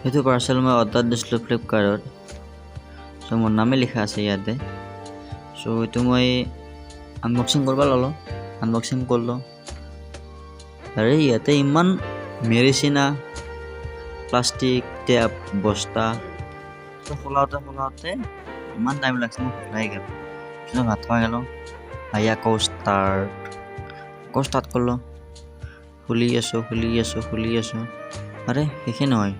সেইটো পাৰ্চেল মই অৰ্ডাৰ দিছিলোঁ ফ্লিপকাৰ্টত। চ' মোৰ নামে লিখা আছে ইয়াতে। চ' এইটো মই আনবক্সিং কৰিব ল'লোঁ। আনবক্সিং কৰিলোঁ। আৰে ইয়াতে ইমান মেডিচিনা, প্লাষ্টিক, টেপ, বস্তা খোলাওতে ইমান টাইম লাগছে, মই ভুলাই গ'ল। পিছত ভাত খাই গ'লোঁ। আহি আকৌ ষ্টাৰ্ট কৰিলোঁ। খুলি আছোঁ। আৰে শেষে নহয়।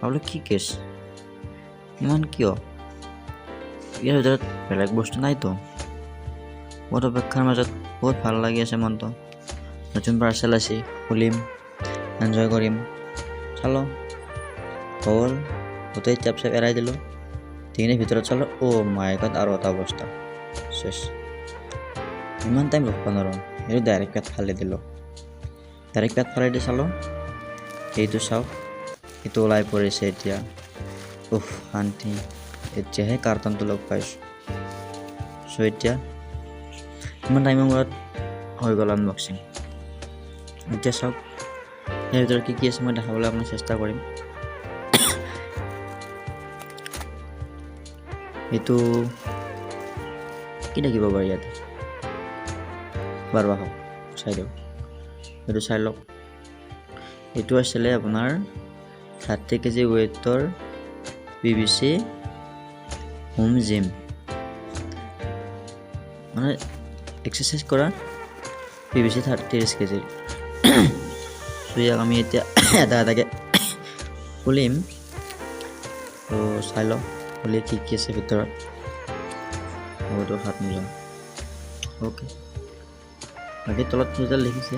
ভাবিলোঁ কি কেছ, ইমান কিয়? ইয়াৰ ভিতৰত বেলেগ বস্তু নাইতো। বহুত অপেক্ষাৰ মাজত বহুত ভাল লাগি আছে মনটো। নতুন পাৰ্চেল আছে, খুলিম, এনজয় কৰিম। চালোঁ হ'ল, গোটেই টেপ চেপ এৰাই দিলোঁ। দিনৰ ভিতৰত চালোঁ, অ' মাই গড, আৰু এটা বস্তা চেছ। ইমান টাইম ৰখিব নোৱাৰোঁ, সেইটো ডাইৰেক্ট পেট ফালি দিলোঁ। ডাইৰেক্ট পেট ফালি দি চালোঁ, এইটো চাওক, এইটো ওলাই পৰিছে এতিয়া। উফ, শান্তি। এতিয়াহে কাৰ্টনটো লগ পাইছোঁ। চ' এতিয়া ইমান টাইমৰ মূৰত হৈ গ'ল আনবক্সিং। এতিয়া চাওক ইয়াৰ ভিতৰত কি আছে মই দেখাবলৈ আপোনাক চেষ্টা কৰিম। এইটো কি দেখিব পাৰি ইয়াতে, বাৰু আহক চাই দিওঁ। এইটো চাই লওক। এইটো আছিলে আপোনাৰ 30 কেজি ৱেইটৰ PVC হোম জিম, মানে এক্সাৰচাইজ কৰা PVC 30 কেজিৰ। চ' ইয়াক আমি এতিয়া এটাকে খুলিম। ত' চাই লওক খুলি কি আছে ভিতৰত। হয়তো হাত নোযোৱা। অ'কে, বাকী তলত ফিউজাল লিখিছে।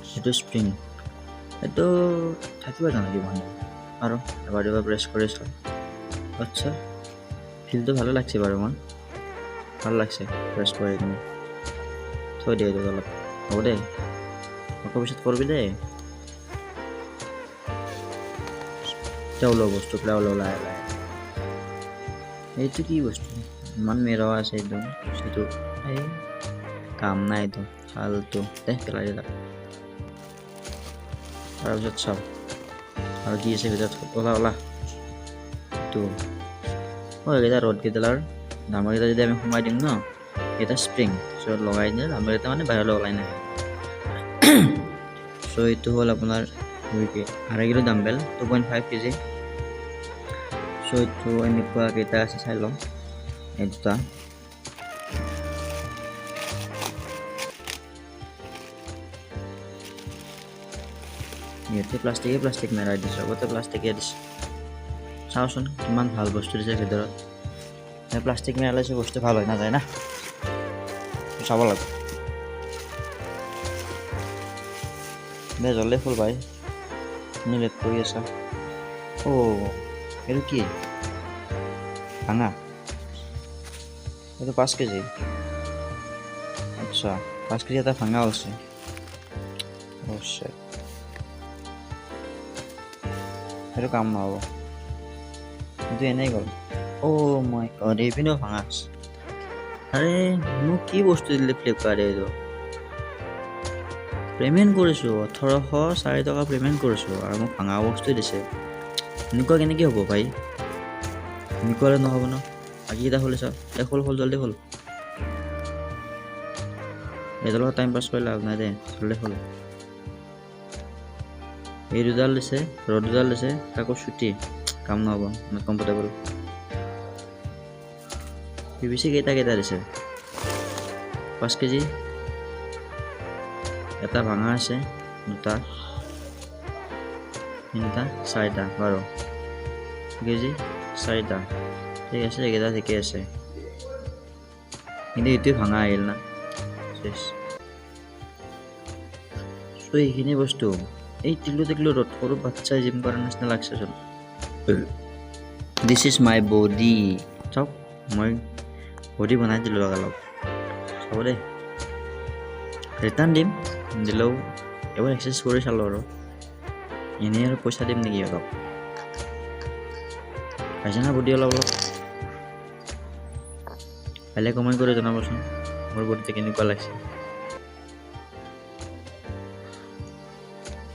সেইটো স্প্ৰিং, এইটো থাকিব জানো মানুহ আৰু এবাৰ দুবাৰ প্ৰেছ কৰি চাওঁ। আচ্ছা, ফিলটো ভালে লাগছে বাৰু, মোৰ ভাল লাগছে প্ৰেছ কৰি কিনে। থৈ দিয়ে এইটো অলপ, হ'ব দে, আকৌ পিছত কৰিবি দেই। এতিয়া ওলাব বস্তু, পেলাই ওলাই এইটো কি বস্তু, ইমান মেৰুৱা আছে এইটো। সেইটো এই কাম নাই, এইটো ফাল্টু দে, পেলাই দিলা। তাৰপিছত চাওক আৰু কি আছে ভিতৰত। ওলা এইটো এইকেইটা ৰডকেইডালৰ ডাঙৰকেইটা যদি আমি সোমাই দিম ন, এটা স্প্ৰিং চ' লগাই দিলে ডাঙৰকেইটা মানে বাহিৰলৈ ওলাই নাহে। চ' এইটো হ'ল আপোনাৰ 2.5 কিলো ডাম্বেল, 2.5 কেজি। চ' এইটো এনেকুৱা কেইটা আছে চাই লওঁ। এই দুটা, ইয়াতে প্লাষ্টিক মেৰাই দিছোঁ, আগতে প্লাষ্টিকে দিছোঁ। চাওঁচোন কিমান ভাল বস্তু দিছে ভিতৰত। প্লাষ্টিক মেৰালে বস্তু ভাল হৈ নাযায় না, চাব লাগিব। দে জল্দি ফুল ভাই, তুমি লেট কৰি আছা। অ' এইটো কি ভাঙা, এইটো 5 কেজি। আচ্ছা, 5 কেজি এটা ভাঙা হৈছে। সেইটো কাম নহ'ব, কিন্তু এনেই গ'ল। অ' মাই গড, এইপিনেও ভাঙা আছে। আৰে মোক কি বস্তু দিলে ফ্লিপকাৰ্টে? এইটো পে'মেণ্ট কৰিছোঁ 1804 টকা পে'মেণ্ট কৰিছোঁ, আৰু মোক ভাঙা বস্তু দিছে। এনেকুৱা কেনেকৈ হ'ব ভাই? এনেকুৱা হ'লে নহ'ব ন। বাকীকেইটা খুলি চাওক, খোল জল্দি খোল। এইটোৰ লগত টাইম পাছ কৰি লাভ নাই দে, জল্দি খোল। এই দুডাল দিছে, ৰড দুডাল দিছে, তাকো চুটি, কাম নহ'ব, নট কমফৰ্টেবল। PVC কেইটা দিছে? 5 কেজি, এটা ভাঙা আছে, দুটা, তিনিটা, 4টা, 12 কেজি, 4টা। ঠিক আছে, এইকেইটা ঠিকে আছে, কিন্তু এইটোৱে ভাঙা আহিল না। চ' এইখিনি বস্তু এই টিকলো ৰ'দ সৰু বাচ্চাই জিম কৰাৰ নিচিনা লাগছে চোন। This is my body. চাওক মই বডি বনাই দিলোঁ লগালগ, চাব দেই। ৰিটাৰ্ণ দিম, দিলেও এবাৰ এক্সাৰচাইজ কৰি চালোঁ আৰু এনেই আৰু পইচা দিম নেকি অলপ। পাইছে না বডি অলপ কাইলৈ কমেণ্ট কৰি জনাবচোন মোৰ বডিটো কেনেকুৱা লাগিছে।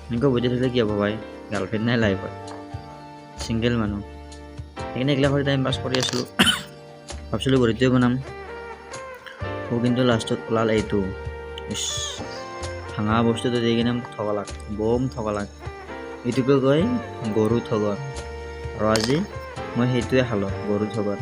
এনেকুৱা বুজি থাকিলে কি হ'ব ভাই, গাৰ্লফ্ৰেণ্ড নাই লাইফত, ছিংগেল মানুহ। সেইকাৰণে এইগিলা কৰি টাইম পাছ কৰি আছিলোঁ। ভাবছিলোঁ গৰুটোৱে বনাম, কিন্তু লাষ্টত ওলাল এইটো। ভাঙা বস্তুটো দি কিনে ঠগলাক, বম ঠগলাক। এইটোকে কয় গৰু ঠগন। আৰু আজি মই সেইটোৱে খালোঁ, গৰু ঠগন।